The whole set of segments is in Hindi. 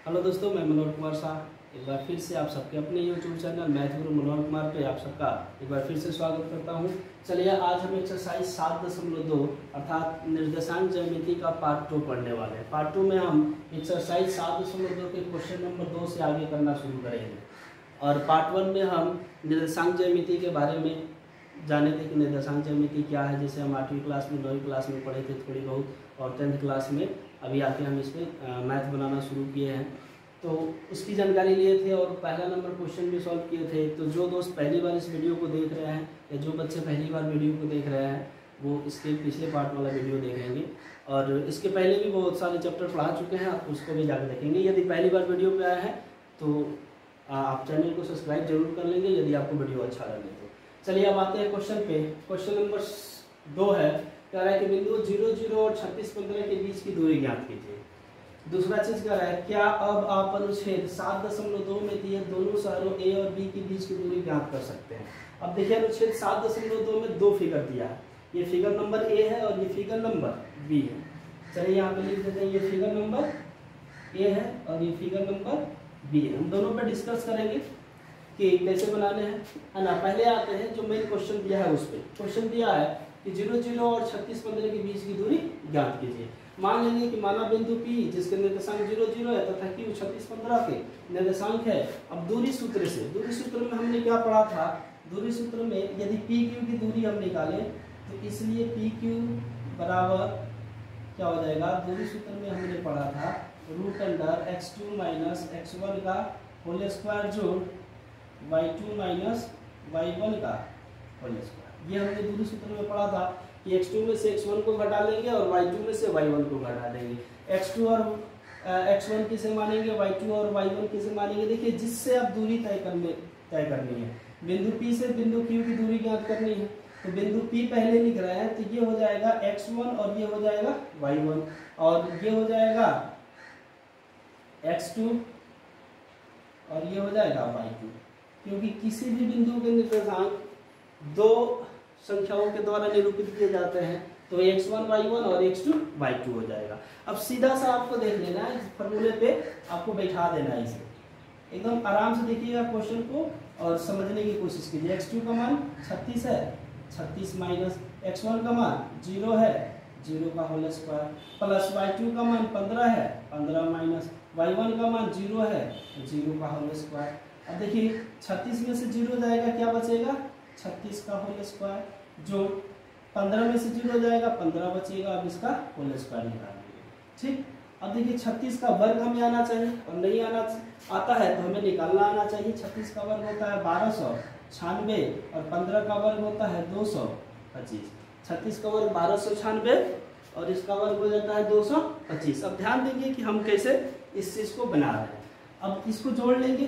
हेलो दोस्तों, मैं मनोहर कुमार शाह एक बार फिर से आप सबके अपने यूट्यूब चैनल मैथ गुरु मनोहर कुमार पे आप सबका एक बार फिर से स्वागत करता हूं। चलिए, आज हम एक्सरसाइज 7.2 अर्थात निर्देशांक ज्यामिति का पार्ट 2 पढ़ने वाले हैं। पार्ट 2 में हम एक्सरसाइज 7.2 के क्वेश्चन नंबर 2 से आगे करना शुरू करेंगे और पार्ट 1 में हम निर्देशांक ज्यामिति के बारे में जाने थे कि निर्देशांक ज्यामिति क्या है, जैसे हम 8वीं क्लास में 9वीं क्लास में पढ़े थे थोड़ी बहुत, और 10th क्लास में अभी आके हम इसमें मैथ बनाना शुरू किए हैं, तो उसकी जानकारी लिए थे और पहला नंबर क्वेश्चन भी सॉल्व किए थे। तो जो दोस्त पहली बार इस वीडियो को देख रहे हैं या जो बच्चे पहली बार वीडियो को देख रहे हैं वो इसके पिछले पार्ट वाला वीडियो देखेंगे, और इसके पहले भी बहुत सारे चैप्टर पढ़ा चुके हैं, आप उसको भी जाकर देखेंगे। यदि पहली बार वीडियो पे आया है तो आप चैनल को सब्सक्राइब जरूर कर लेंगे यदि आपको वीडियो अच्छा लगे तो। चलिए, अब आते हैं क्वेश्चन पे। क्वेश्चन नंबर 2 है, कह रहा है कि बिंदु 0, 0 और 36, 15 के बीच की दूरी ज्ञात कीजिए। दूसरा चीज कह रहा है, क्या अब आप अनुच्छेद 7.2 में दिए दोनों शहरों ए और बी के बीच की दूरी ज्ञात कर सकते हैं। अब देखिए, अनुच्छेद 7.2 में 2 फिगर दिया है, ये फिगर नंबर ए है और ये फिगर नंबर बी है। चलिए यहाँ पे लिख देते हैं, ये फिगर नंबर ए है और ये फिगर नंबर बी है। हम दोनों पे डिस्कस करेंगे कि कैसे बनाने हैं ना। पहले आते हैं जो मेन क्वेश्चन दिया है उस पर। क्वेश्चन दिया है कि 0, 0 और 36, 15 के बीच की दूरी ज्ञात कीजिए। मान लेंगे कि माना बिंदु P जिसके निर्देशांक 0, 0 है तथा Q 36, 15 के निर्देशांक है। अब दूरी सूत्र में हमने क्या पढ़ा था, दूरी सूत्र में यदि PQ की दूरी हम निकालें तो इसलिए PQ बराबर क्या हो जाएगा, दूरी सूत्र में हमने पढ़ा था √अंडर x2 माइनस x1 का होल स्क्वायर जोड़ y2 माइनस y1 का होल स्क्वायर। ये हमने दूरी सूत्र में पढ़ा था कि x2 में से x1 को घटा लेंगे और y2 में से y1 को घटा देंगे। x2 और x1 किसे मानेंगे, y2 और y1 किसे मानेंगे। देखिए, जिससे आप दूरी तय करनी है, बिंदु P से बिंदु Q की दूरी ज्ञात करनी है, तो बिंदु P पहले लिख रहे हैं तो ये हो जाएगा x1 और ये हो जाएगा y1 और ये हो जाएगा x2 और ये हो जाएगा y2, क्योंकि किसी भी बिंदु के निर्देशांक 2 संख्याओं के द्वारा निरूपित किए जाते हैं, तो x1 y1 और x2 y2 हो जाएगा। अब सीधा सा आपको देख लेना है, इस फॉर्मूले पे आपको बैठा देना है, इसे एकदम आराम से देखिएगा क्वेश्चन को और समझने की कोशिश कीजिए। x2 का मान 36 है, 36 माइनस x1 का मान 0 है, 0 का होल स्क्वायर, प्लस y2 का मान 15 है, 15 माइनस y1 का मान 0 है, 0 का होल स्क्वायर। अब देखिए, 36 में से 0 जाएगा, क्या बचेगा, 36 का होल स्क्वायर, जो 15 में से 0 जाएगा, 15 बचेगा। अब इसका होल स्क्वायर निकालेंगे, ठीक। अब देखिए, 36 का वर्ग हमें आना चाहिए और नहीं आता है तो हमें निकालना आना चाहिए। 36 का वर्ग होता है 1296 और 15 का वर्ग होता है 225। 36 का वर्ग 1296 और इसका वर्ग हो जाता है 225। अब ध्यान देंगे कि हम कैसे इस चीज को बना रहे हैं। अब इसको जोड़ लेंगे,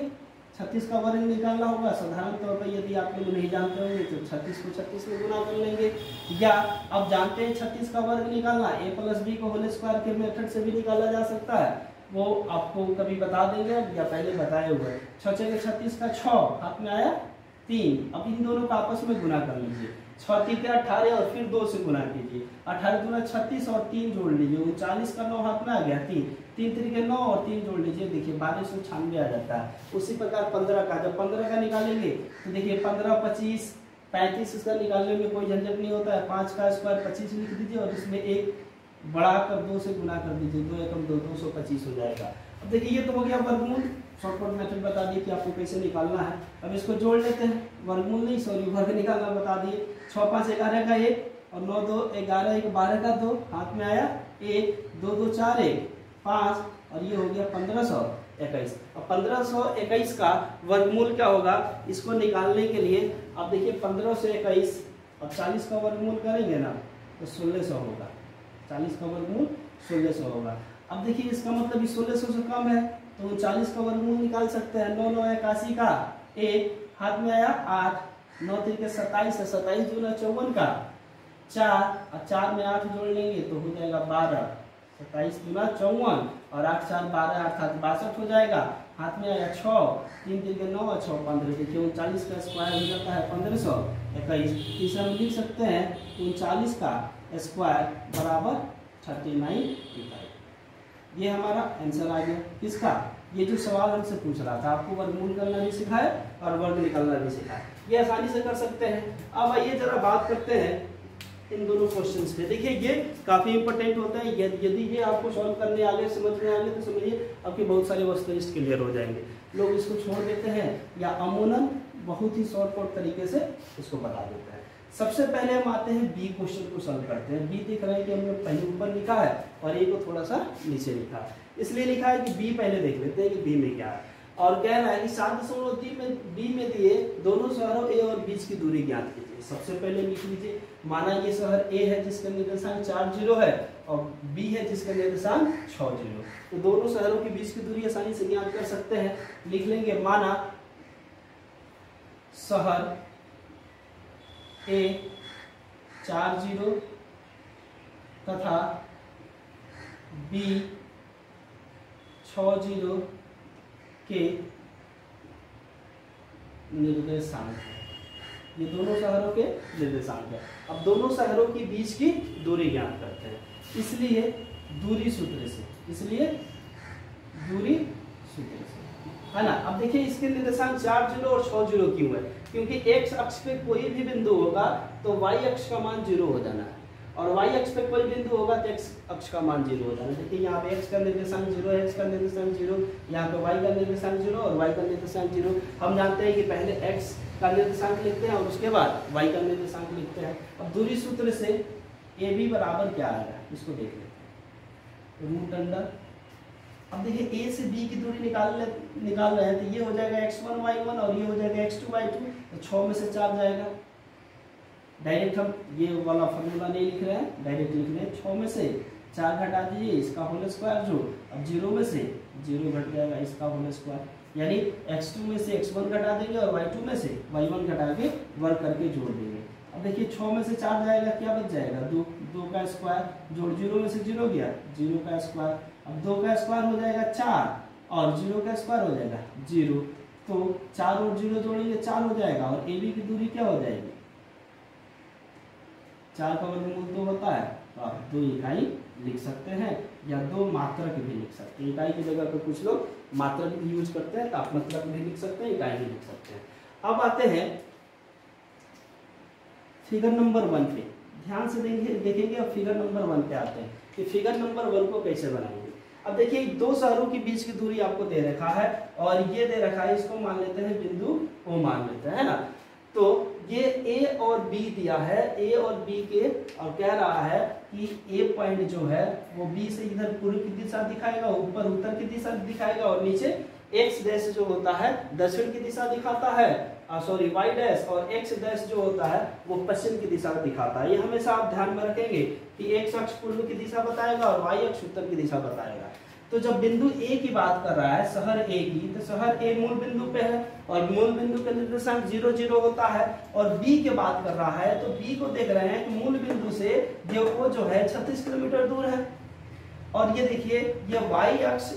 36 का वर्ग निकालना होगा। साधारण तौर पर यदि आप लोग नहीं जानते होंगे तो 36 को 36 में गुना कर लेंगे, या अब जानते हैं 36 का वर्ग निकालना a प्लस बी को होल स्क्वायर के मेथड से भी निकाला जा सकता है, वो आपको कभी बता देंगे या पहले बताए हुए। 6 के 36 का 6 हाथ में आया 3। अब इन दोनों का आपस में गुना कर लीजिए, 6 3 के 18 और फिर 2 से गुना कीजिए, 18 दूना 36 और 3 जोड़ लीजिए, 39 का 9 हाथ में आ गया, 3 3 के 9 और 3 जोड़ लीजिए, देखिए 1296 आ जाता है। उसी प्रकार 15 का, जब 15 का निकालेंगे तो देखिए 15 25 35, इसका निकालने में कोई झंझट नहीं होता है। 5 का स्क्वायर 25 लिख दीजिए और इसमें एक बढ़ाकर 2 से गुना कर दीजिए, 2 एकम 2, 225 हो जाएगा। अब देखिए, ये तो हो गया वर्गमूल। शॉर्टकट मेथड बता दिए कि आपको कैसे निकालना है। अब इसको जोड़ लेते हैं, वर्गमूल नहीं सॉरी वर्ग निकालना बता दिए। 6 5 11 का 1 और 9 2 11 1 12 का 2 हाथ में आया 1, 2 2 4 1 5 और ये हो गया 1521। अब 1521 का वर्गमूल क्या होगा, इसको निकालने के लिए आप देखिए 15 से 21 और 40 का वर्गमूल करेंगे ना तो 1600 होगा। 40 का वर्गमूल 1600 होगा। अब देखिए, इसका मतलब 1600 से कम है तो 40 का वर्गमूल निकाल सकते हैं। 9 9 81 का 1 हाथ में आया 8, 9 3 के 27 है, 27 दूना 54 का 4 और 4 में 8 जोड़ लेंगे तो हो जाएगा 12, 27 दूना 54 और 8 4 12 अर्थात 62 हो जाएगा। हाथ में आया 6, 3 3 के 9 और 6 15, देखिए 39 का स्क्वायर हो जाता है 1521। इसे हम लिख सकते हैं 39 का स्क्वायर बराबर 39 इकाई। ये हमारा आंसर आ गया किसका, ये जो सवाल हमसे पूछ रहा था, आपको वर्गमूल करना भी सिखाया और वर्ग निकालना भी सिखाया, ये आसानी से कर सकते हैं। अब आइए जरा बात करते हैं इन दोनों क्वेश्चंस पे। देखिए ये काफी इंपॉर्टेंट होता है, यदि ये आपको सॉल्व करने आ गए, समझ में आ गए, तो समझिए आपके बहुत सारे वस्तुनिष्ठ क्लियर हो जाएंगे। लोग इसको छोड़ देते हैं या अमूमन बहुत ही शॉर्टकट तरीके से इसको बता देते हैं। सबसे पहले हम आते हैं बी क्वेश्चन को सॉल्व करते हैं। बी देख रहे हैं कि हमने पहले ऊपर लिखा है और ए को थोड़ा सा नीचे लिखा है, इसलिए लिखा है कि बी पहले देख लेते हैं कि बी में क्या है। और कह रहा है कि 7.3 में बी में दिए दोनों शहरों ए और बीच की दूरी ज्ञात कीजिए। सबसे पहले लिख लीजिए, माना ये शहर ए है जिसका निर्देशांक 4 0 है और बी है जिसका निर्देशांक 6 0। तो दोनों शहरों के बीच की दूरी आसानी से ज्ञात कर सकते हैं। लिख लेंगे, माना शहर ए 4 0 तथा बी 6 0 के निर्देशांक है। ये दोनों शहरों के निर्देशांक है। अब दोनों शहरों के बीच की दूरी ज्ञात करते हैं, इसलिए दूरी सूत्र से, है ना। अब देखिए इसके निर्देशांक 4 0 और 6 0 क्यों है, क्योंकि x अक्ष पे कोई भी बिंदु होगा तो y अक्ष का मान 0 हो जाना है, और y अक्ष पे कोई बिंदु होगा तो x अक्ष का मान 0 हो जाना है। देखिए यहाँ पे x का निर्देशांक 0 है, x का निर्देशांक 0, यहाँ पे y का निर्देशांक 0 और y का निर्देशांक 0। हम जानते हैं कि पहले x का निर्देशांक लिखते हैं और उसके बाद y का निर्देशांक लिखते हैं। अब दूरी सूत्र से AB बराबर क्या आएगा, इसको देख लेते हैं, रूट अंडर। अब देखिए a से b की दूरी निकाल रहे हैं, तो ये हो जाएगा x1 y1 और ये हो जाएगा x2 y2, तो 6 में से 4 जाएगा। डायरेक्ट हम ये वाला फॉर्मूला नहीं लिख रहे हैं, डायरेक्ट लिख रहे हैं, 6 में से 4 घटा दीजिए, इसका होल स्क्वायर जो, अब 0 में से 0 घट जाएगा, इसका होल स्क्वायर, यानी x2 में से x1 घटा देंगे और y2 में से y1 घटा के वर्ग करके जोड़ देंगे। अब देखिए 6 में से 4 जाएगा, क्या बच जाएगा, 2 का स्क्वायर, जोड़ 0 में से 0 गया, 0 का स्क्वायर, अब 2 का स्क्वायर हो जाएगा 4 और 0 का स्क्वायर हो जाएगा 0, तो 4 और 0 जोड़ेंगे 4 हो जाएगा, और AB की दूरी क्या हो जाएगी, 4 का वर्गमूल 2 होता है, तो आप 2 इकाई लिख सकते हैं या 2 मात्रक भी लिख सकते हैं। इकाई की जगह पर कुछ लोग मात्रक भी यूज करते हैं, तो आप मात्रक भी लिख सकते हैं, इकाई भी लिख सकते हैं। अब आते हैं फिगर नंबर 1 पे, ध्यान से देखेंगे। अब फिगर नंबर 1 पे आते हैं कि फिगर नंबर 1 को कैसे बनाएंगे। अब देखिए दो शहरों के बीच की दूरी आपको दे रखा है और ये दे रखा है, इसको मान लेते हैं बिंदु O मान लेते हैं, है ना। तो ये A और B दिया है, A और B के, और कह रहा है कि A पॉइंट जो है वो B से इधर पूर्व की दिशा दिखाएगा, ऊपर उत्तर की दिशा दिखाएगा, और नीचे X डैश जो होता है दक्षिण की दिशा दिखाता है, सॉरी Y डैश, और X डैश जो होता है वो पश्चिम की दिशा दिखाता है। ये हमेशा आप ध्यान में रखेंगे कि X अक्ष पूर्व की दिशा बताएगा और Y अक्ष उत्तर की दिशा बताएगा। तो जब बिंदु A की बात कर रहा है, शहर A की, तो शहर A मूल बिंदु पे है और मूल बिंदु का निर्देशांक 0 0 होता है। और B की बात कर रहा है तो B को देख रहे हैं कि मूल बिंदु से ये वो जो है 36 किलोमीटर दूर है, और ये देखिए ये Y अक्ष,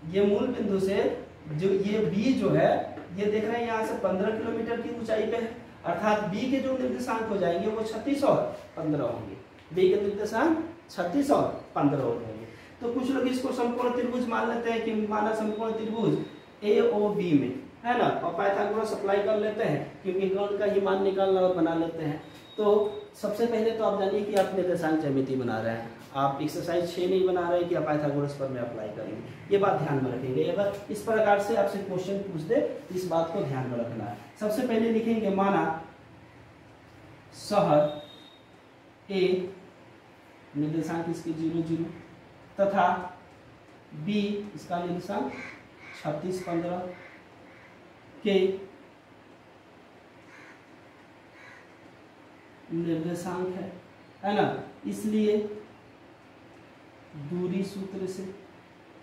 ये मूल बिंदु से जो ये B जो है ये देख रहे हैं यहाँ से 15 किलोमीटर की ऊंचाई पे है, अर्थात B के जो निर्देशांक हो जाएंगे वो 36 और 15 होंगे। B के निर्देशांक 36 और 15 हो जाएंगे। तो कुछ लोग इसको समकोण त्रिभुज मान लेते हैं कि माना समकोण त्रिभुज AOB में, है ना, और पाइथागोरस अप्लाई कर लेते हैं क्योंकि कोण का ही मान निकालना और बना लेते हैं। तो सबसे पहले तो आप जानिए कि आप निर्देशांक ज्यामिति बना रहे हैं, आप एक्सरसाइज 6 नहीं बना रहे हैं कि आप पाइथागोरस पर में अप्लाई करेंगे, ये बात ध्यान में रखेंगे। अगर इस प्रकार से आपसे क्वेश्चन पूछ दे इस बात को ध्यान में रखना है। सबसे पहले लिखेंगे, माना शहर A, निर्देशांक इसके 0 0 तथा B इसका निर्देशांक 36 15 के निर्देशांक है ना। इसलिए दूरी सूत्र से,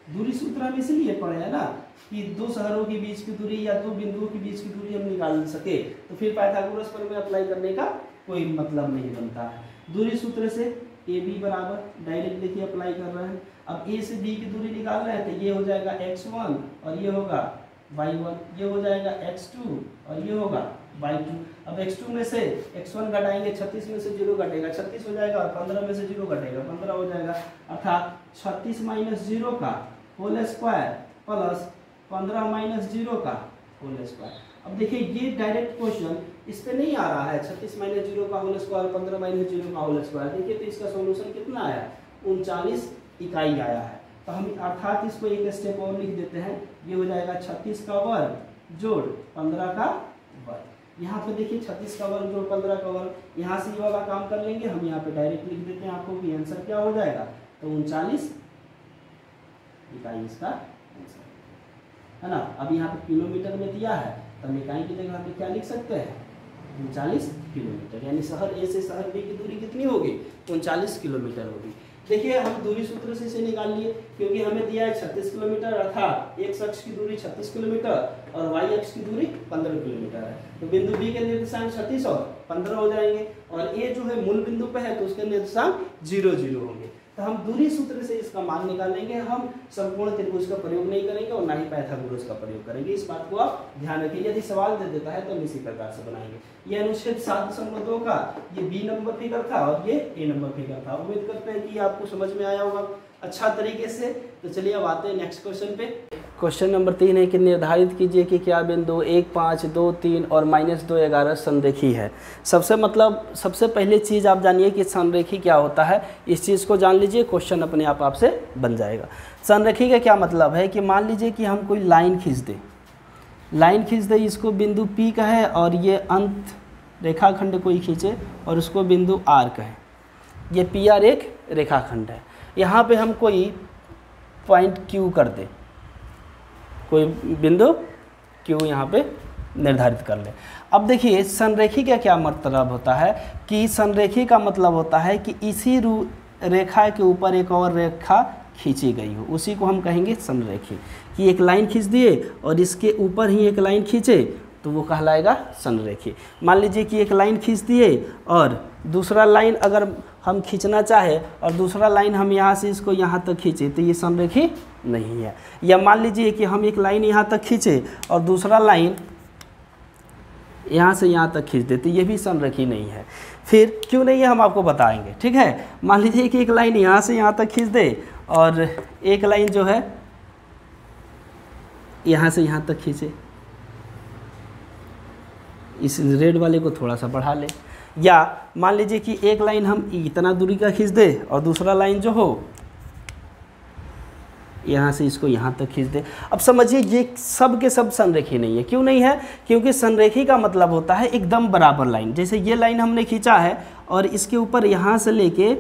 दूरी सूत्र हम इसलिए पढ़े है ना कि दो शहरों के बीच की दूरी या दो बिंदुओं के बीच की दूरी हम निकाल सके, तो फिर पाइथागोरस पर में अप्लाई करने का कोई मतलब नहीं बनता है। दूरी सूत्र से AB बराबर डायरेक्ट देखिए अप्लाई कर रहे हैं। अब A से B की दूरी निकाल रहे हैं तो ये हो जाएगा x1 और ये होगा y1, ये हो जाएगा x2 और ये होगा y2। अब x2 में से x1 घटाएंगे, 36 में से 0 घटेगा, 36 हो जाएगा, और 15 में से 0 घटेगा, 15 हो जाएगा, अर्थात 36 माइनस 0 का होल स्क्वायर प्लस 15 माइनस 0 का होल स्क्वायर। अब देखिए ये डायरेक्ट क्वेश्चन इस पे नहीं आ रहा है, 36 माइनस 0 का होल स्क्वायर 15 माइनस 0 का होल स्क्वायर। देखिए तो इसका सॉल्यूशन कितना आया, 39 इकाई आया है। तो हम अर्थात इसको एक स्टेप और लिख देते हैं, ये हो जाएगा 36 का वर्ग जोड़ 15 का वर्ग। यहाँ पे देखिए 36 का वर्ग जोड़ 15 का वर्ग, यहाँ से ये वाला काम कर लेंगे हम, यहाँ पे डायरेक्ट लिख देते हैं आपको कि आंसर क्या हो जाएगा, तो 39 इकाई इसका आंसर है ना। अब यहाँ पे किलोमीटर में दिया है तो हम इकाई की जगह पे क्या लिख सकते हैं, 39 किलोमीटर, यानी शहर ए से शहर बी की दूरी कितनी होगी, 39 किलोमीटर होगी। देखिए हम दूरी सूत्र से इसे निकाल लिए, क्योंकि हमें दिया है 36 किलोमीटर, अर्थात एक्स अक्ष की दूरी 36 किलोमीटर और वाई अक्ष की दूरी 15 किलोमीटर है। तो बिंदु बी के निर्देशांक 36 और 15 हो जाएंगे, और ए जो है मूल बिंदु पे है तो उसके निर्देशांक 0 0 होंगे। तो हम दूरी सूत्र से इसका मान निकालेंगे, हम संपूर्ण त्रिभुज का प्रयोग नहीं करेंगे और ना ही पाइथागोरस का प्रयोग करेंगे। इस बात को आप ध्यान रखिए, यदि सवाल दे देता है तो हम इसी प्रकार से बनाएंगे। ये अनुच्छेद 7.2 का ये बी नंबर फिगर था और ये ए नंबर फिगर था। उम्मीद करते हैं कि आपको समझ में आया होगा अच्छा तरीके से। तो चलिए अब आते हैं नेक्स्ट क्वेश्चन पे। क्वेश्चन नंबर 3 है कि निर्धारित कीजिए कि क्या बिंदु 1, 5, 2, 3 और -2, 11 संरेखी है। सबसे पहले चीज़ आप जानिए कि संरेखी क्या होता है, इस चीज़ को जान लीजिए, क्वेश्चन अपने आप आपसे बन जाएगा। संरेखी का क्या मतलब है कि मान लीजिए कि हम कोई लाइन खींच दें, इसको बिंदु P का है और ये अंत रेखाखंड कोई खींचे और उसको बिंदु R का है। ये PR एक रेखाखंड है। यहाँ पे हम कोई पॉइंट Q कर दें, कोई बिंदु Q यहाँ पे निर्धारित कर ले। अब देखिए संरेखी का क्या मतलब होता है कि संरेखी का मतलब होता है कि इसी रेखा के ऊपर एक और रेखा खींची गई हो, उसी को हम कहेंगे संरेखी। कि एक लाइन खींच दिए और इसके ऊपर ही एक लाइन खींचे तो वो कहलाएगा संरेखी। मान लीजिए कि एक लाइन खींच दिए और दूसरा लाइन अगर हम खींचना चाहे और दूसरा लाइन हम यहाँ से इसको यहाँ तक खींचे तो ये संरेखी नहीं है। या मान लीजिए कि हम एक लाइन यहाँ तक खींचे और दूसरा लाइन यहाँ से यहाँ तक खींच देते, ये भी संरेखी नहीं है। फिर क्यों नहीं है हम आपको बताएंगे, ठीक है। मान लीजिए कि एक लाइन यहाँ से यहाँ तक खींच दे और एक लाइन जो है यहाँ से यहाँ तक खींचे, इस रेड वाले को थोड़ा सा बढ़ा ले। या मान लीजिए कि एक लाइन हम इतना दूरी का खींच दे और दूसरा लाइन जो हो यहाँ से इसको यहाँ तक खींच दे। अब समझिए ये सब के सब संरेखी नहीं है। क्यों नहीं है? क्योंकि संरेखी का मतलब होता है एकदम बराबर लाइन। जैसे ये लाइन हमने खींचा है और इसके ऊपर यहाँ से लेके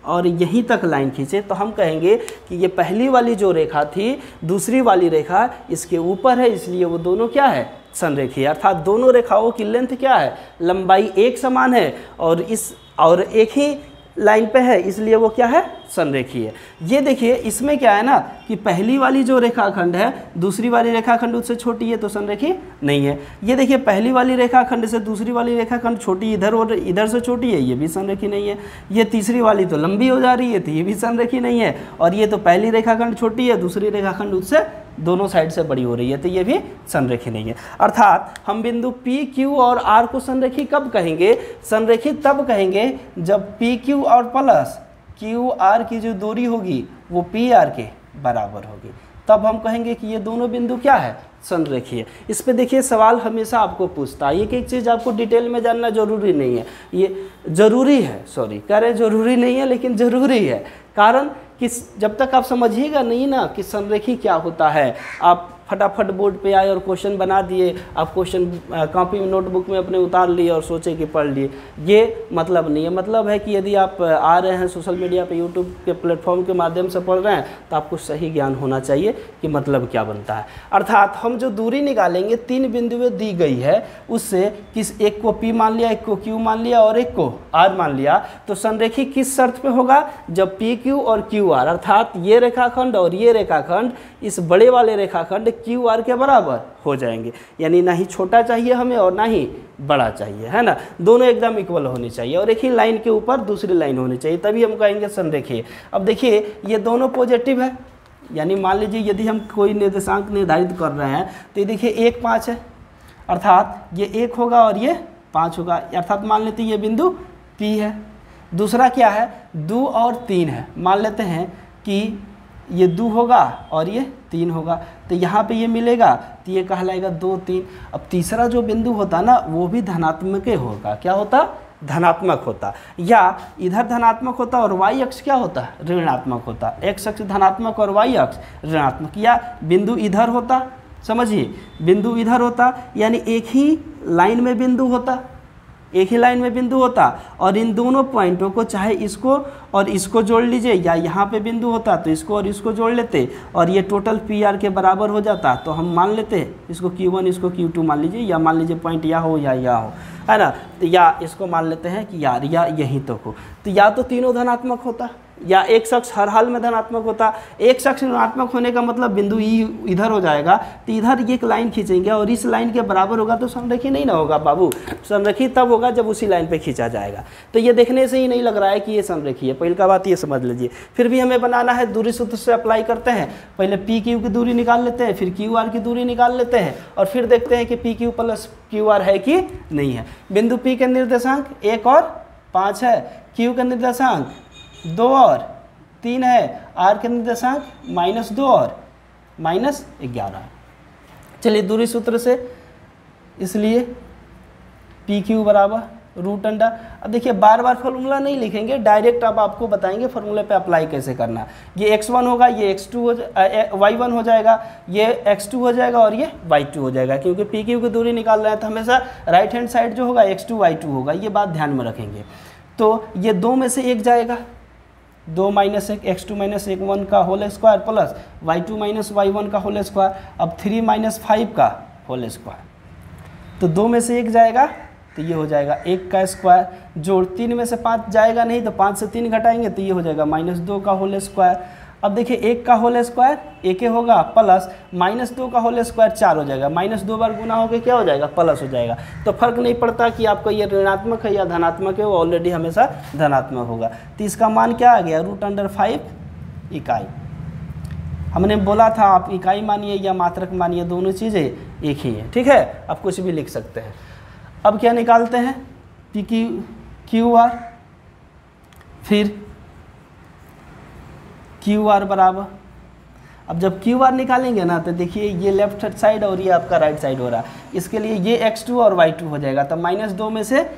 और यहीं तक लाइन खींचे तो हम कहेंगे कि ये पहली वाली जो रेखा थी दूसरी वाली रेखा इसके ऊपर है, इसलिए वो दोनों क्या है, संरेखी। अर्थात दोनों रेखाओं की लेंथ क्या है, लंबाई एक समान है और एक ही लाइन पे है, इसलिए वो क्या है, संरेखी है। ये देखिए इसमें क्या है ना कि पहली वाली जो रेखाखंड है दूसरी वाली रेखाखंड उससे छोटी है तो संरेखी नहीं है। ये देखिए पहली वाली रेखाखंड से दूसरी वाली रेखाखंड छोटी इधर और इधर से छोटी है, ये भी संरेखी नहीं है। ये तीसरी वाली तो लंबी हो जा रही है तो ये भी संरेखी नहीं है। और ये तो पहली रेखाखंड छोटी है, दूसरी रेखाखंड उससे दोनों साइड से बड़ी हो रही है तो ये भी संरेखी नहीं है। अर्थात हम बिंदु P, Q और R को संरेखी कब कहेंगे? संरेखी तब कहेंगे जब P, Q और प्लस Q, R की जो दूरी होगी वो P, R के बराबर होगी, तब हम कहेंगे कि ये दोनों बिंदु क्या है, संरेखी है। इस पे देखिए सवाल हमेशा आपको पूछता है, एक एक चीज़ आपको डिटेल में जानना जरूरी नहीं है, ये जरूरी है, कह रहे जरूरी नहीं है लेकिन ज़रूरी है। कारण कि जब तक आप समझिएगा नहीं ना कि संरेखी क्या होता है, आप फटाफट बोर्ड पे आए और क्वेश्चन बना दिए, आप क्वेश्चन कॉपी में नोटबुक में अपने उतार लिए और सोचे कि पढ़ लिए, ये मतलब नहीं है। मतलब है कि यदि आप आ रहे हैं सोशल मीडिया पे यूट्यूब के प्लेटफॉर्म के माध्यम से पढ़ रहे हैं तो आपको सही ज्ञान होना चाहिए कि मतलब क्या बनता है। अर्थात हम जो दूरी निकालेंगे 3 बिंदुएं दी गई है, उससे किस एक को P मान लिया, एक को Q मान लिया और एक को R मान लिया, तो संरेखी किस शर्त पे होगा, जब P, Q और QR अर्थात ये रेखाखंड और ये रेखाखंड इस बड़े वाले रेखाखंड QR के बराबर हो जाएंगे। यानी ना ही छोटा चाहिए हमें और ना ही बड़ा चाहिए, है ना, दोनों एकदम इक्वल होनी चाहिए और एक ही लाइन के ऊपर दूसरी लाइन होनी चाहिए, तभी हम कहेंगे संरेखी। अब देखिए ये दोनों पॉजिटिव है, यानी मान लीजिए यदि हम कोई निर्देशांक निर्धारित कर रहे हैं तो ये देखिए 1, 5 है, अर्थात ये 1 होगा और ये 5 होगा, अर्थात मान लेते हैं ये बिंदु P है। दूसरा क्या है, 2 और 3 है, मान लेते हैं कि ये 2 होगा और ये 3 होगा, तो यहाँ पे ये मिलेगा, तो ये कहलाएगा 2 3। अब तीसरा जो बिंदु होता ना वो भी धनात्मक होगा। क्या होता? धनात्मक होता, या इधर धनात्मक होता और y अक्ष क्या होता? ऋणात्मक होता। x अक्ष धनात्मक और y अक्ष ऋणात्मक, या बिंदु इधर होता, समझिए बिंदु इधर होता, यानी एक ही लाइन में बिंदु होता, एक ही लाइन में बिंदु होता, और इन दोनों पॉइंटों को चाहे इसको और इसको जोड़ लीजिए, या यहाँ पे बिंदु होता तो इसको और इसको जोड़ लेते और ये टोटल पी आर के बराबर हो जाता। तो हम मान लेते इसको Q1 इसको Q2 मान लीजिए, या मान लीजिए पॉइंट या हो या हो, है ना, तो या इसको मान लेते हैं कि यार या यहीं तक हो, तो या तो तीनों धनात्मक होता या एक शख्स हर हाल में धनात्मक होता। एक शख्स ऋणात्मक होने का मतलब बिंदु ई इधर हो जाएगा, तो इधर एक लाइन खींचेंगे और इस लाइन के बराबर होगा तो संरेखी नहीं ना होगा बाबू। संरेखी तब होगा जब उसी लाइन पे खींचा जाएगा। तो ये देखने से ही नहीं लग रहा है कि ये संरेखी है, पहली का बात ये समझ लीजिए। फिर भी हमें बनाना है, दूरी सूत्र से अप्लाई करते हैं, पहले पी क्यू की दूरी निकाल लेते हैं, फिर क्यू आर की दूरी निकाल लेते हैं, और फिर देखते हैं कि P Q plus Q are है कि नहीं है। बिंदु पी के निर्देशांक 1 और 5 है, क्यू का निर्देशांक 2 और 3 है, आर के निर्देशांक -2 और -11। चलिए दूरी सूत्र से, इसलिए पी क्यू बराबर रूट अंडर। अब देखिए बार बार फॉर्मूला नहीं लिखेंगे, डायरेक्ट अब आपको बताएंगे फॉर्मूले पे अप्लाई कैसे करना। ये x1 होगा, ये x2 हो y1 हो जाएगा, ये x2 हो जाएगा और ये y2 हो जाएगा, क्योंकि पी क्यू की दूरी निकाल रहे हैं तो हमेशा राइट हैंड साइड जो होगा x2 y2 होगा, ये बात ध्यान में रखेंगे। तो ये 2 में से 1 जाएगा, 2 - 1 x2 - 1 का whole square plus y2 - y1 का होल स्क्वायर, अब 3 - 5 का होल स्क्वायर, तो 2 में से 1 जाएगा तो ये हो जाएगा 1 का स्क्वायर, जोड़ 3 में से 5 जाएगा नहीं तो 5 से 3 घटाएंगे तो ये हो जाएगा -2 का होल स्क्वायर। अब देखिए 1 का होल स्क्वायर 1 होगा, प्लस -2 का होल स्क्वायर 4 हो जाएगा, -2 बार गुना होकर क्या हो जाएगा? प्लस हो जाएगा। तो फर्क नहीं पड़ता कि आपका ये ऋणात्मक है या धनात्मक है, वो ऑलरेडी हमेशा धनात्मक होगा। तो इसका मान क्या आ गया? √5 इकाई। हमने बोला था आप इकाई मानिए या मात्रक मानिए, दोनों चीज़ें एक ही है, ठीक है। आप कुछ भी लिख सकते हैं। अब क्या निकालते हैं? पी क्यू आर, फिर क्यू आर बराबर, अब जब क्यू आर निकालेंगे ना तो देखिए ये लेफ्ट साइड और ये आपका राइट साइड हो रहा है, इसके लिए ये x2 और y2 हो जाएगा, तो -2 में से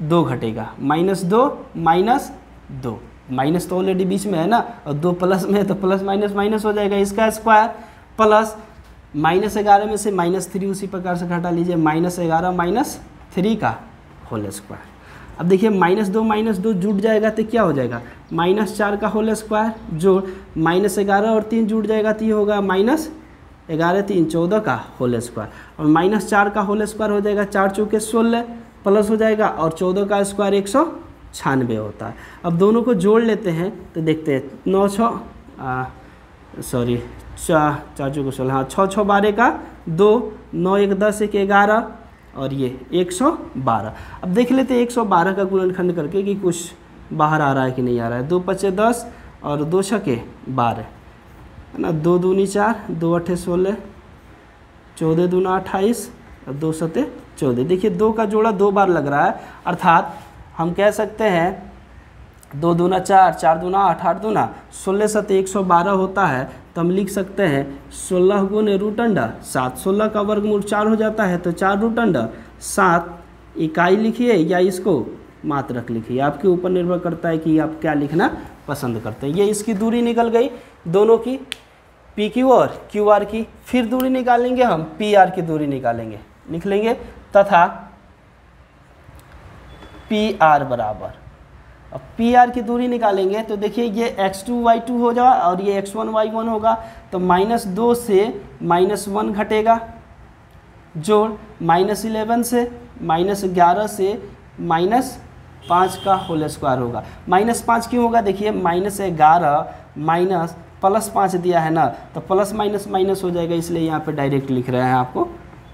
2 घटेगा, -2 -2, माइनस तो ऑलरेडी बीच में है ना, और 2 प्लस में है तो प्लस माइनस माइनस हो जाएगा, इसका स्क्वायर प्लस -11 में से -3 उसी प्रकार से घटा लीजिए, -11 -3 का होल स्क्वायर। अब देखिए -2 जुड़ जाएगा तो क्या हो जाएगा? -4 का होल स्क्वायर जोड़ -11 और 3 जुड़ जाएगा तो ये होगा -11 3 14 का होल स्क्वायर, और -4 का होल स्क्वायर हो जाएगा 4 चौके 16 प्लस हो जाएगा, और 14 का स्क्वायर 196 होता है। अब दोनों को जोड़ लेते हैं तो देखते हैं 9 6 4 चौके 16, हाँ 6 6 12 का 2, 9 1 10 1 11 और ये 112। अब देख लेते हैं 112 का गुणनखंड करके कि कुछ बाहर आ रहा है कि नहीं आ रहा है। 2 5 10 और 2 6 12 है ना, 2 दूनी 4, 2 8 16, 14 दूना 28 और 2 7 14। देखिए 2 का जोड़ा 2 बार लग रहा है, अर्थात हम कह सकते हैं 2 दूना 4, 4 दूना 8, 8 दूना 16 7 112 होता है। तो हम लिख सकते हैं 16 गुने √7, 16 का वर्गमूल 4 हो जाता है, तो 4 √7 इकाई लिखिए या इसको मात्रक लिखिए, आपके ऊपर निर्भर करता है कि आप क्या लिखना पसंद करते हैं। ये इसकी दूरी निकल गई दोनों की, पी क्यू और क्यू आर की। फिर दूरी निकालेंगे हम, पी आर की दूरी निकालेंगे, लिख लेंगे तथा पी आर बराबर, अब पी आर की दूरी निकालेंगे तो देखिए ये x2 y2 हो जाएगा और ये x1 y1 होगा, तो -2 से -1 घटेगा, जोड़ -11 से -11 से -5 का होल स्क्वायर होगा। -5 क्यों होगा? देखिए -11 माइनस +5 दिया है ना, तो प्लस माइनस माइनस हो जाएगा, इसलिए यहाँ पे डायरेक्ट लिख रहे हैं आपको,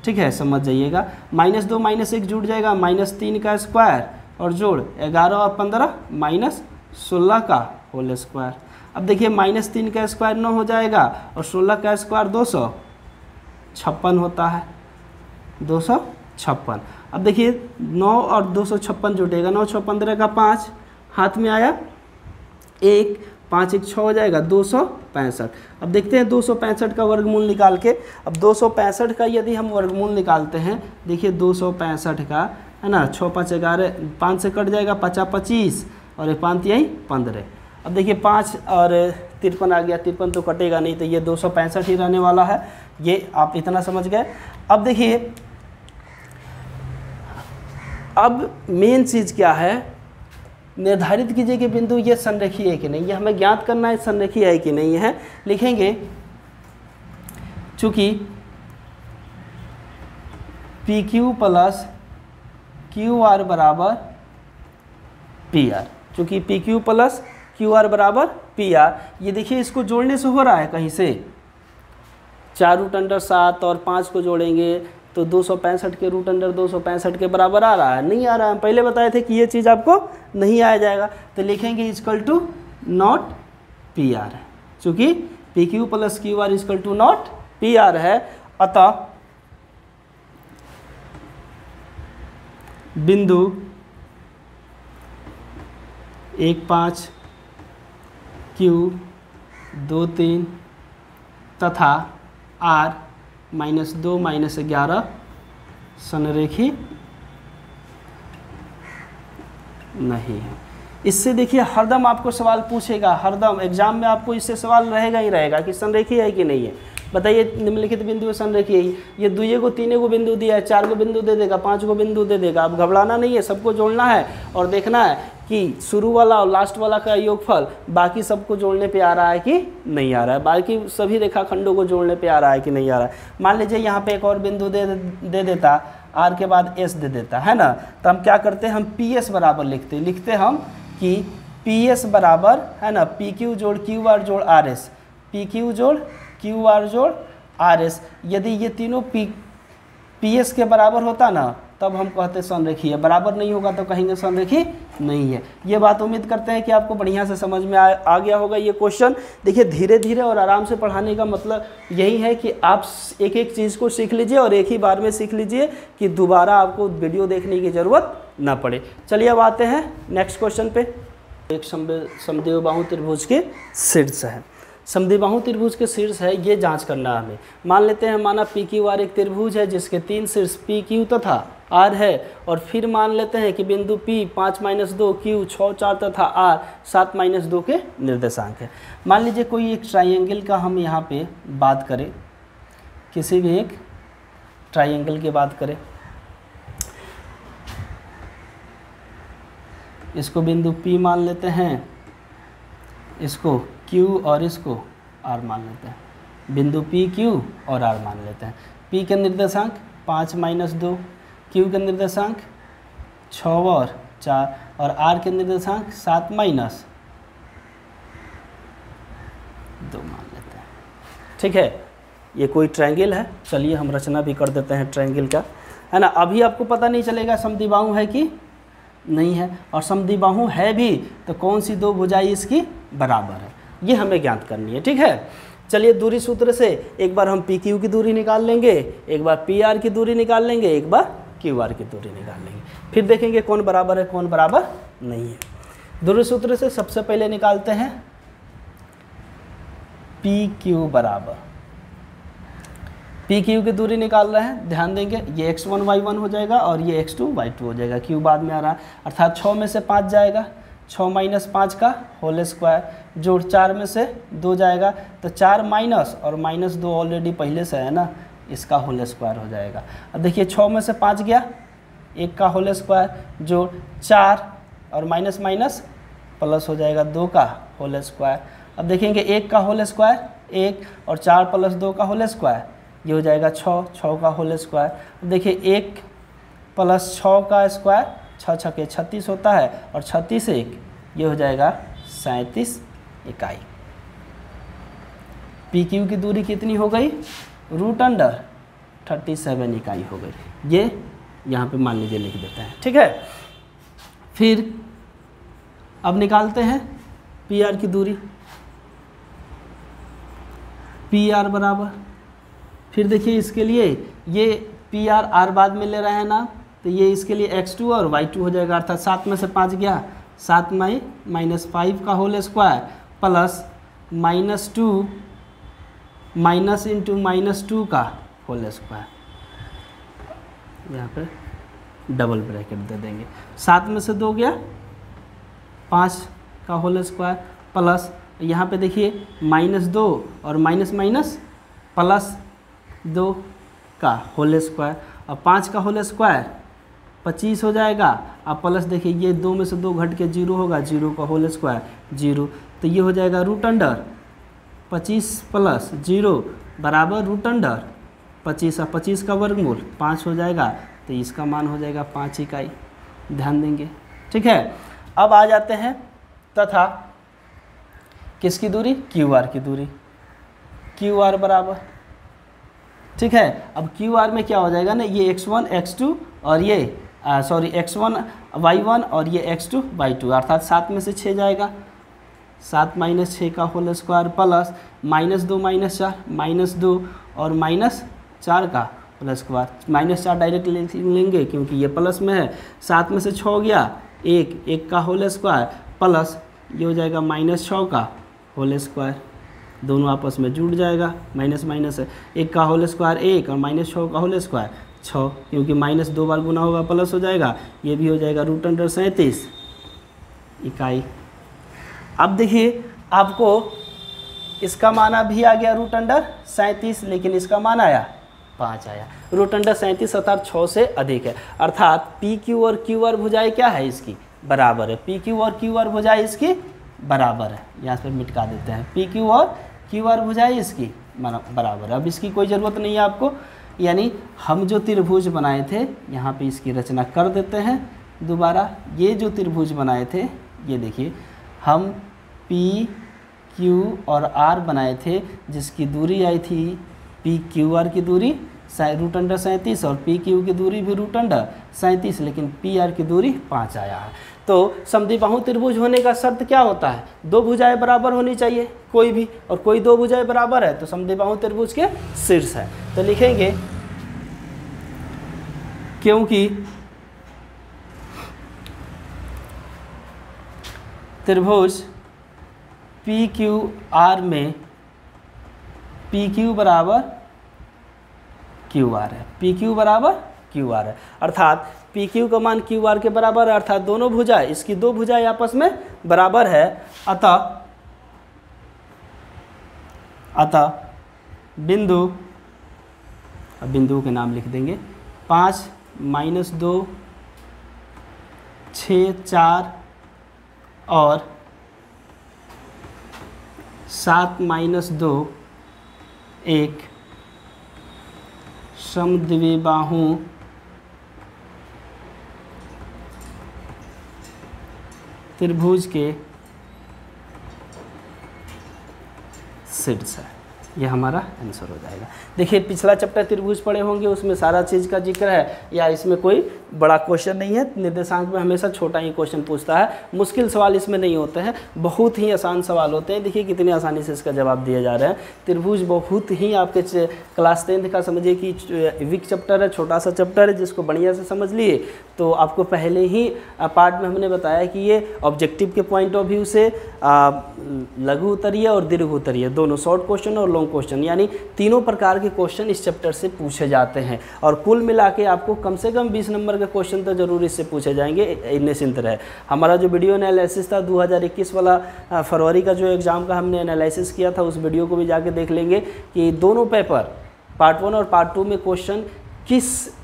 ठीक है, समझ जाइएगा। -2 -1 जुड़ जाएगा, -3 का स्क्वायर और जोड़ 11 और 15 -16 का होल स्क्वायर। अब देखिए -3 का स्क्वायर 9 हो जाएगा और 16 का स्क्वायर 256 होता है, 256। अब देखिए 9 और 256 जुटेगा, 9 6 15 का 5 हाथ में आया 1, 5 एक 6 हो जाएगा 265। अब देखते हैं 265 का वर्गमूल निकाल के। अब 265 का यदि हम वर्गमूल निकालते हैं, देखिए 265 का है ना, 6 5 11, 5 से कट जाएगा 5 25 और 1 5 यही 15। अब देखिए 5 और 53 आ गया, 53 तो कटेगा नहीं, तो ये 265 ही रहने वाला है। ये आप इतना समझ गए। अब देखिए, अब मेन चीज़ क्या है, निर्धारित कीजिए कि बिंदु ये संरेखीय है कि नहीं। ये हमें ज्ञात करना है संरेखीय है कि नहीं है। लिखेंगे चूंकि P Q plus Q are बराबर पी आर, चूंकि P Q plus Q are बराबर पी आर, ये देखिए इसको जोड़ने से हो रहा है कहीं से, 4 रूट अंडर 7 और 5 को जोड़ेंगे तो 265 के रूट अंडर 265 के बराबर आ रहा है, नहीं आ रहा है। हम पहले बताए थे कि ये चीज़ आपको नहीं आया जाएगा, तो लिखेंगे equal to not P R है, चूँकि P Q plus Q R equal to not P R है। अतः बिंदु 1 5 क्यू 2 3 तथा आर -2 -11 संरेखी नहीं है। इससे देखिए हरदम आपको सवाल पूछेगा, हरदम एग्जाम में आपको इससे सवाल रहेगा ही रहेगा कि संरेखी है कि नहीं है। बताइए निम्नलिखित बिंदु संरेखी है, ये 2 को 3 को बिंदु दिया है, 4 को बिंदु दे देगा, 5 को बिंदु दे देगा। अब घबराना नहीं है, सबको जोड़ना है और देखना है कि शुरू वाला और लास्ट वाला का योगफल बाकी सबको जोड़ने पे आ रहा है कि नहीं आ रहा है, बाकी सभी रेखाखंडों को जोड़ने पे आ रहा है कि नहीं आ रहा है। मान लीजिए यहाँ पे एक और बिंदु दे देता, आर के बाद एस दे देता है ना, तो हम क्या करते हैं, हम पी एस बराबर लिखते हम कि पी एस बराबर है ना पी क्यू जोड़ क्यू आर जोड़ आर एस, पी क्यू जोड़ क्यू आर जोड़ आर एस। यदि ये तीनों पी एस के बराबर होता ना तब हम कहते संरेखीय, बराबर नहीं होगा तो कहेंगे संरेखी नहीं है। ये बात उम्मीद करते हैं कि आपको बढ़िया से समझ में आ गया होगा ये क्वेश्चन। देखिए धीरे धीरे और आराम से पढ़ाने का मतलब यही है कि आप एक एक चीज़ को सीख लीजिए और एक ही बार में सीख लीजिए कि दोबारा आपको वीडियो देखने की ज़रूरत ना पड़े। चलिए अब आते हैं नेक्स्ट क्वेश्चन पे। एक समद्विबाहु त्रिभुज के शीर्ष है, समद्विबाहु त्रिभुज के शीर्ष है, ये जांच करना है हमें। मान लेते हैं माना पी क्यू आर एक त्रिभुज है जिसके 3 शीर्ष पी क्यू तथा आर है, और फिर मान लेते हैं कि बिंदु P 5 - 2 Q 6 4 तथा R 7 - 2 के निर्देशांक है। मान लीजिए कोई एक ट्राइंगल का हम यहाँ पे बात करें, किसी भी एक ट्राइंगल की बात करें, इसको बिंदु P मान लेते हैं, इसको Q और इसको R मान लेते हैं, बिंदु P Q और R मान लेते हैं। P के निर्देशांक 5 - 2, Q के निर्देशांक 6 और 4 और R के निर्देशांक 7 - 2 मान लेते हैं। ठीक है, ये कोई ट्रायंगल है। चलिए हम रचना भी कर देते हैं ट्रायंगल का, है ना। अभी आपको पता नहीं चलेगा समद्विबाहु है कि नहीं है, और समद्विबाहु है भी तो कौन सी 2 भुजाएं इसकी बराबर है, ये हमें ज्ञात करनी है। ठीक है, चलिए दूरी सूत्र से एक बार हम पी क्यू की दूरी निकाल लेंगे, एक बार पी आर की दूरी निकाल लेंगे, एक बार क्यू आर की दूरी निकाल लेंगे, फिर देखेंगे कौन बराबर है कौन बराबर नहीं है। दूरी सूत्र से सबसे पहले निकालते हैं पी क्यू बराबर, पी क्यू की दूरी निकाल रहे हैं, ध्यान देंगे ये x1 y1 हो जाएगा और ये x2 y2 हो जाएगा, क्यू बाद में आ रहा है, अर्थात 6 में से 5 जाएगा, 6 - 5 का होल स्क्वायर, जोड़ 4 में से 2 जाएगा, तो 4 माइनस और -2 ऑलरेडी पहले से है ना, इसका होल स्क्वायर हो जाएगा। अब देखिए 6 में से 5 गया, 1 का होल स्क्वायर, जोड़ 4 और माइनस माइनस प्लस हो जाएगा 2 का होल स्क्वायर। अब देखेंगे 1 का होल स्क्वायर 1 और 4 + 2 का होल स्क्वायर, ये हो जाएगा 6 का होल स्क्वायर। अब देखिए 1 + 6 का स्क्वायर 6 × 6 = 36 होता है, और 36 1 ये हो जाएगा 37 इकाई। पी क्यू की दूरी कितनी हो गई, √37 इकाई हो गई। ये यहाँ पे मान लीजिए लिख देते हैं। ठीक है, फिर अब निकालते हैं पी आर की दूरी, पी आर बराबर, फिर देखिए इसके लिए ये पी आर बाद में ले रहे हैं ना, तो ये इसके लिए x2 और y2 हो जाएगा, अर्थात 7 में से 5 गया, 7 - -5 का whole square plus -2 minus into -2 का होल स्क्वायर, यहाँ पे डबल ब्रैकेट दे देंगे। 7 में से 2 गया 5 का होल स्क्वायर प्लस यहाँ पे देखिए -2 और माइनस माइनस प्लस 2 का होल स्क्वायर, और 5 का होल स्क्वायर 25 हो जाएगा। अब प्लस देखिए ये 2 में से 2 घट के 0 होगा, 0 का होल स्क्वायर 0, तो ये हो जाएगा रूट अंडर 25 प्लस 0 बराबर रूट अंडर 25, और 25 का वर्गमूल 5 हो जाएगा, तो इसका मान हो जाएगा 5 इकाई। ध्यान देंगे, ठीक है। अब आ जाते हैं तथा किसकी दूरी, क्यू आर की दूरी, क्यू आर बराबर, ठीक है। अब क्यू आर में क्या हो जाएगा ना, ये x1 x2 और ये x1 y1 और ये x2 y2, अर्थात 7 में से 6 जाएगा, 7 माइनस 6 का होल स्क्वायर प्लस -2 माइनस 2 और -4 का होल स्क्वायर। -4 डायरेक्ट लेंगे क्योंकि ये प्लस में है, 7 में से 6 गया 1 का होल स्क्वायर प्लस ये हो जाएगा -6 का होल स्क्वायर, दोनों आपस में जुड़ जाएगा, माइनस माइनस है, 1 का होल स्क्वायर 1 और -6 का होल स्क्वायर 6, क्योंकि -2 बार गुना होगा प्लस हो जाएगा, ये भी हो जाएगा रूट अंडर 37 इकाई। अब देखिए आपको इसका माना भी आ गया रूट अंडर 37, लेकिन इसका मान आया 5 आया। रूट अंडर 37 अर्थात 6 से अधिक है, अर्थात पी क्यू और क्यू आर भुजाएं क्या है इसकी बराबर है, पी क्यू और क्यू आर भुजाएं इसकी बराबर है। यहाँ पर मिटका देते हैं, पी क्यू और क्यू आर भुजाएं इसकी बराबर है। अब इसकी कोई ज़रूरत नहीं है आपको, यानी हम जो त्रिभुज बनाए थे यहाँ पे इसकी रचना कर देते हैं दोबारा। ये जो त्रिभुज बनाए थे, ये देखिए हम पी क्यू और आर बनाए थे, जिसकी दूरी आई थी पी क्यू आर की दूरी रूट अंडर 37 और पी क्यू की दूरी भी रूट अंडर 37, लेकिन पी आर की दूरी 5 आया है। तो समद्विबाहु त्रिभुज होने का शर्त क्या होता है, 2 भुजाएं बराबर होनी चाहिए कोई भी, और कोई 2 भुजाएं बराबर है तो समद्विबाहु त्रिभुज के शीर्ष है। तो लिखेंगे क्योंकि त्रिभुज पी क्यू आर में पी क्यू बराबर क्यू आर है, पी क्यू बराबर क्यू आर है, अर्थात पी क्यू का मान क्यू आर के बराबर है, अर्थात दोनों भुजाएं, इसकी 2 भुजाएं आपस में बराबर है। अतः बिंदु, अब बिंदु के नाम लिख देंगे 5 - 2 6 4 और 7 - 2 1 समद्विबाहु त्रिभुज के शीर्ष है। ये हमारा आंसर हो जाएगा। देखिए पिछला चैप्टर त्रिभुज पढ़े होंगे, उसमें सारा चीज़ का जिक्र है, या इसमें कोई बड़ा क्वेश्चन नहीं है। निर्देशांक में हमेशा छोटा ही क्वेश्चन पूछता है, मुश्किल सवाल इसमें नहीं होते हैं, बहुत ही आसान सवाल होते हैं। देखिए कितनी आसानी से इसका जवाब दिए जा रहे हैं। त्रिभुज बहुत ही आपके क्लास 10th का समझिए कि वीक चैप्टर है, छोटा सा चैप्टर है, जिसको बढ़िया से समझ लिए तो आपको पहले ही पार्ट में हमने बताया कि ये ऑब्जेक्टिव के पॉइंट ऑफ व्यू से लघु उत्तरीय और दीर्घ उत्तरीय दोनों, शॉर्ट क्वेश्चन और लॉन्ग क्वेश्चन, यानी तीनों प्रकार के क्वेश्चन इस चैप्टर से पूछे जाते हैं। और कुल मिला के आपको कम से कम 20 नंबर के क्वेश्चन तो जरूर इससे पूछे जाएंगे, निश्चिंत रहे। हमारा जो वीडियो एनालिसिस था 2021 वाला फरवरी का जो एग्ज़ाम का हमने एनालिसिस किया था, उस वीडियो को भी जाके देख लेंगे कि दोनों पेपर पार्ट 1 और पार्ट 2 में क्वेश्चन किस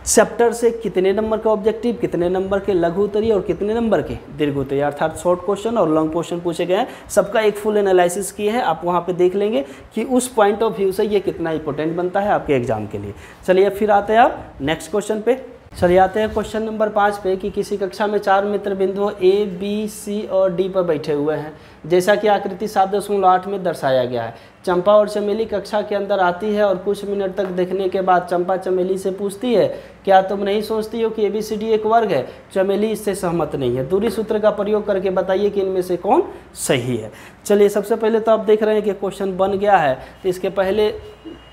चैप्टर से कितने नंबर का ऑब्जेक्टिव, कितने नंबर के लघु उत्तरीय और कितने नंबर के दीर्घ उत्तरीय, अर्थात शॉर्ट क्वेश्चन और लॉन्ग क्वेश्चन पूछे गए हैं। सबका एक फुल एनालिसिस किए हैं, आप वहाँ पे देख लेंगे कि उस पॉइंट ऑफ व्यू से ये कितना इंपॉर्टेंट बनता है आपके एग्जाम के लिए। चलिए फिर आते हैं आप नेक्स्ट क्वेश्चन पे। चलिए आते हैं क्वेश्चन नंबर 5 पे कि किसी कक्षा में 4 मित्र बिंदुओं A, B, C और D पर बैठे हुए हैं, जैसा कि आकृति 7.8 में दर्शाया गया है। चंपा और चमेली कक्षा के अंदर आती है और कुछ मिनट तक देखने के बाद चंपा चमेली से पूछती है, क्या तुम नहीं सोचती हो कि ABCD एक वर्ग है? चमेली इससे सहमत नहीं है। दूरी सूत्र का प्रयोग करके बताइए कि इनमें से कौन सही है। चलिए, सबसे पहले तो आप देख रहे हैं कि क्वेश्चन बन गया है। तो इसके पहले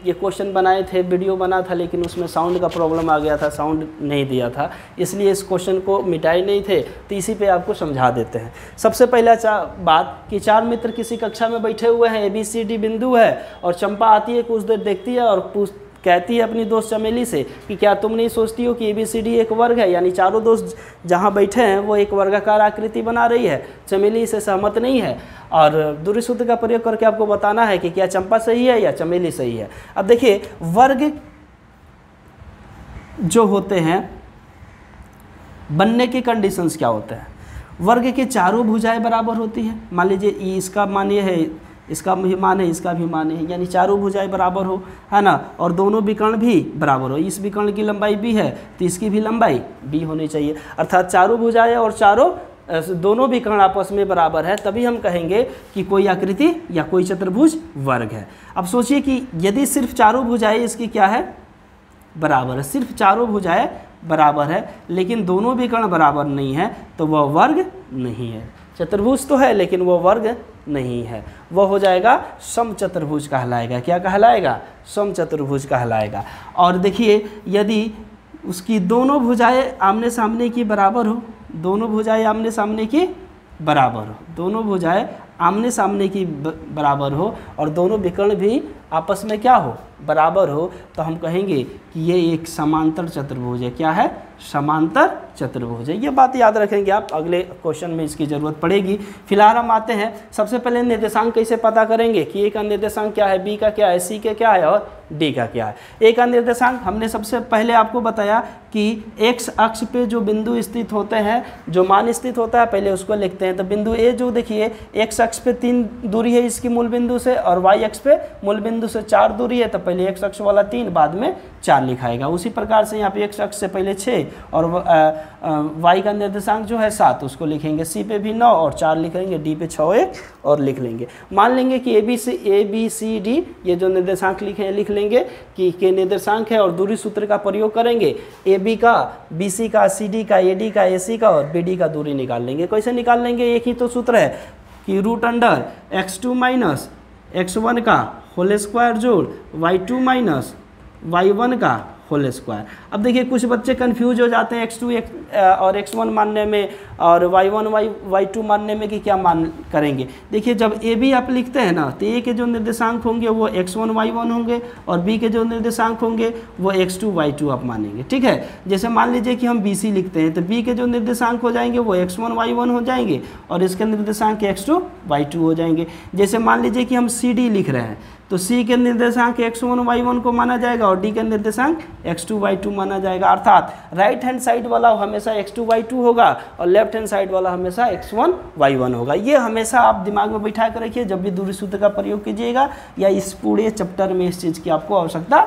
ये क्वेश्चन बनाए थे, वीडियो बना था, लेकिन उसमें साउंड का प्रॉब्लम आ गया था, साउंड नहीं दिया था, इसलिए इस क्वेश्चन को मिटाए नहीं थे। तो इसी पे आपको समझा देते हैं। सबसे पहला बात कि 4 मित्र किसी कक्षा में बैठे हुए हैं, ABCD बिंदु है, और चंपा आती है, कुछ देर देखती है और कहती है अपनी दोस्त चमेली से कि क्या तुम नहीं सोचती हो कि ABCD एक वर्ग है? यानी चारों दोस्त जहाँ बैठे हैं वो एक वर्गाकार आकृति बना रही है। चमेली इसे सहमत नहीं है और दूरी सूत्र का प्रयोग करके आपको बताना है कि क्या चंपा सही है या चमेली सही है। अब देखिए, वर्ग जो होते हैं बनने के कंडीशंस क्या होते हैं। वर्ग के चारों भुजाएं बराबर होती है। मान लीजिए इसका मान ये है, इसका भी मान है, इसका भी मान है, यानी चारों भुजाएं बराबर हो, है ना, और दोनों विकर्ण भी बराबर हो। इस विकर्ण की लंबाई b है तो इसकी भी लंबाई b होनी चाहिए, अर्थात चारों भुजाएं और दोनों विकर्ण आपस में बराबर है, तभी हम कहेंगे कि कोई आकृति या कोई चतुर्भुज वर्ग है। अब सोचिए कि यदि सिर्फ चारों भुजाएं इसकी क्या है, बराबर है, सिर्फ चारों भुजाएं बराबर है लेकिन दोनों विकर्ण बराबर नहीं है, तो वह वर्ग नहीं है। चतुर्भुज तो है लेकिन वो वर्ग नहीं है, वह हो जाएगा समचतुर्भुज कहलाएगा। क्या कहलाएगा? समचतुर्भुज कहलाएगा। और देखिए, यदि उसकी दोनों भुजाएं आमने सामने की बराबर हो, दोनों भुजाएं आमने सामने की बराबर हो, दोनों भुजाएं आमने सामने की बराबर हो और दोनों विकर्ण भी आपस में क्या हो, बराबर हो, तो हम कहेंगे कि ये एक समांतर चतुर्भुज है। क्या है? समांतर चतुर्भुज है। ये बात याद रखेंगे आप, अगले क्वेश्चन में इसकी ज़रूरत पड़ेगी। फिलहाल हम आते हैं, सबसे पहले निर्देशांक कैसे पता करेंगे कि A का निर्देशांक क्या है, B का क्या है, C का क्या है और D का क्या है। A का निर्देशांक हमने सबसे पहले आपको बताया कि X अक्ष पे जो बिंदु स्थित होते हैं, जो मान स्थित होता है, पहले उसको लिखते हैं। तो बिंदु A जो देखिए X अक्ष पे 3 दूरी है इसकी मूल बिंदु से, और Y अक्ष पे मूल बिंदु से 4 दूरी है, तो पहले X अक्ष वाला 3 बाद में 4 लिखाएगा। उसी प्रकार से यहाँ पे X अक्ष से पहले 6 और Y का निर्देशांक जो है 7 उसको लिखेंगे, C पे भी 9 और 4 लिखेंगे, D पे 6 1 और लिख लेंगे। मान लेंगे कि ABCD ये जो निर्देशांक लिख लेंगे कि के निर्देशांक है और दूरी सूत्र का प्रयोग करेंगे। AB का, BC का, CD का, AD का, AC का और BD का दूरी निकाल लेंगे। कैसे निकाल लेंगे? एक ही तो सूत्र है कि √अंडर x2 माइनस x1 का होल स्क्वायर जोड़ y2 माइनस y1 का होल स्क्वायर। अब देखिए, कुछ बच्चे कंफ्यूज हो जाते हैं x2 और x1 मानने में और y1 y2 मानने में कि क्या मान करेंगे। देखिए, जब AB आप लिखते हैं ना, तो A के जो निर्देशांक होंगे वो x1 y1 होंगे और B के जो निर्देशांक होंगे वो x2 y2 आप मानेंगे। ठीक है, जैसे मान लीजिए कि हम BC लिखते हैं तो B के जो निर्देशांक हो जाएंगे वो x1 y1 हो जाएंगे और इसके निर्देशांक x2 y2 हो जाएंगे। जैसे मान लीजिए कि हम CD लिख रहे हैं तो C के निर्देशांक x1 y1 को माना जाएगा और D के निर्देशांक x2 y2 माना जाएगा। अर्थात राइट हैंड साइड वाला हमेशा x2 y2 होगा और लेफ्ट हैंड साइड वाला हमेशा x1 y1 होगा। ये हमेशा आप दिमाग में बैठा कर रखिए जब भी दूरी सूत्र का प्रयोग कीजिएगा, या इस पूरे चैप्टर में इस चीज़ की आपको आवश्यकता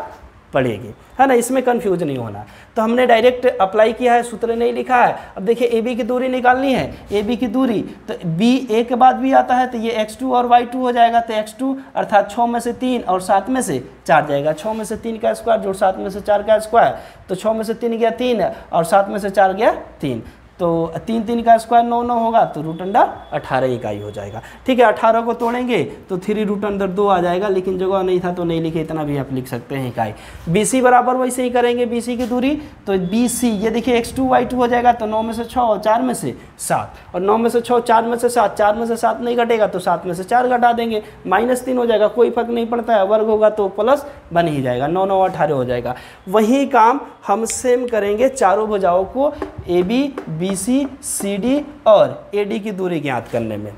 पड़ेगी, है ना, इसमें कंफ्यूज नहीं होना। तो हमने डायरेक्ट अप्लाई किया है, सूत्र नहीं लिखा है। अब देखिए, AB की दूरी निकालनी है, AB की दूरी, तो B A के बाद भी आता है तो ये x2 और y2 हो जाएगा। तो x2 अर्थात 6 में से 3 और 7 में से 4 जाएगा। 6 में से 3 का स्क्वायर जोड़ 7 में से 4 का स्क्वायर, तो 6 में से 3 गया 3 और 7 में से 4 गया 3, तो 3 3 का स्क्वायर 9 9 होगा, तो √अंडर 18 इकाई हो जाएगा। ठीक है, 18 को तोड़ेंगे तो 3 √अंडर 2 आ जाएगा, लेकिन जगह नहीं था तो नहीं लिखे, इतना भी आप लिख सकते हैं इकाई। BC बराबर वैसे ही करेंगे, BC की दूरी, तो BC ये देखिए x2 y2 हो जाएगा, तो 9 में से 6 और 4 में से 7, और 9 में से 6 4 में से 7, 4 में से 7 नहीं घटेगा तो 7 में से 4 घटा देंगे, -3 हो जाएगा, कोई फर्क नहीं पड़ता है, वर्ग होगा तो प्लस बन ही जाएगा, 9 9 18 हो जाएगा। वही काम हम सेम करेंगे चारों भुजाओं को AB BC CD और AD की दूरी ज्ञात करने में।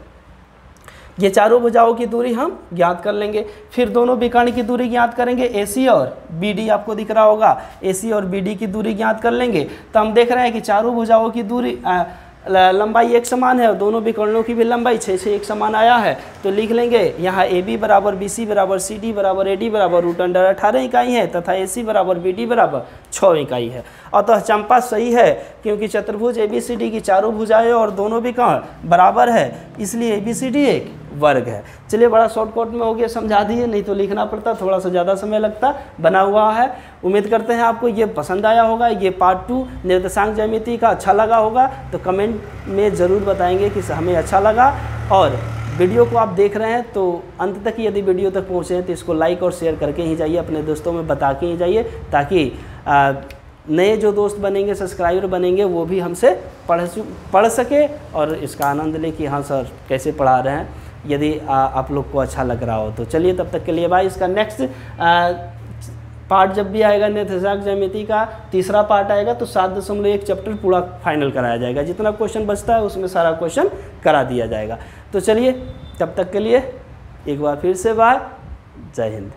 ये चारों भुजाओं की दूरी हम ज्ञात कर लेंगे, फिर दोनों विकर्ण की दूरी ज्ञात करेंगे, AC और BD आपको दिख रहा होगा, AC और BD की दूरी ज्ञात कर लेंगे। तो हम देख रहे हैं कि चारों भुजाओं की दूरी लंबाई एक समान है और दोनों विकर्णों की भी लंबाई 6 6 एक समान आया है, तो लिख लेंगे यहाँ AB बराबर BC बराबर CD बराबर AD बराबर √अंडर 18 इकाई है तथा AC बराबर BD बराबर 6 इकाई है। अतः चंपा सही है क्योंकि चतुर्भुज ABCD की चारों भुजाएं और दोनों विकर्ण बराबर है, इसलिए ABCD एक वर्ग है। चलिए बड़ा शॉर्टकट में हो गया, समझा दिए, नहीं तो लिखना पड़ता, थोड़ा सा ज़्यादा समय लगता। बना हुआ है, उम्मीद करते हैं आपको ये पसंद आया होगा। ये पार्ट 2 निर्देशांक ज्यामिति का अच्छा लगा होगा तो कमेंट में ज़रूर बताएंगे कि हमें अच्छा लगा। और वीडियो को आप देख रहे हैं तो अंत तक यदि वीडियो तक पहुँचे हैं तो इसको लाइक और शेयर करके ही जाइए, अपने दोस्तों में बता के ही जाइए, ताकि नए जो दोस्त बनेंगे, सब्सक्राइबर बनेंगे, वो भी हमसे पढ़ सके और इसका आनंद ले कि हाँ सर कैसे पढ़ा रहे हैं, यदि आप लोग को अच्छा लग रहा हो तो। चलिए तब तक के लिए बाय। इसका नेक्स्ट पार्ट जब भी आएगा निर्देशांक ज्यामिति का तीसरा पार्ट आएगा तो 7.1 चैप्टर पूरा फाइनल कराया जाएगा। जितना क्वेश्चन बचता है उसमें सारा क्वेश्चन करा दिया जाएगा। तो चलिए तब तक के लिए एक बार फिर से बाय, जय हिंद।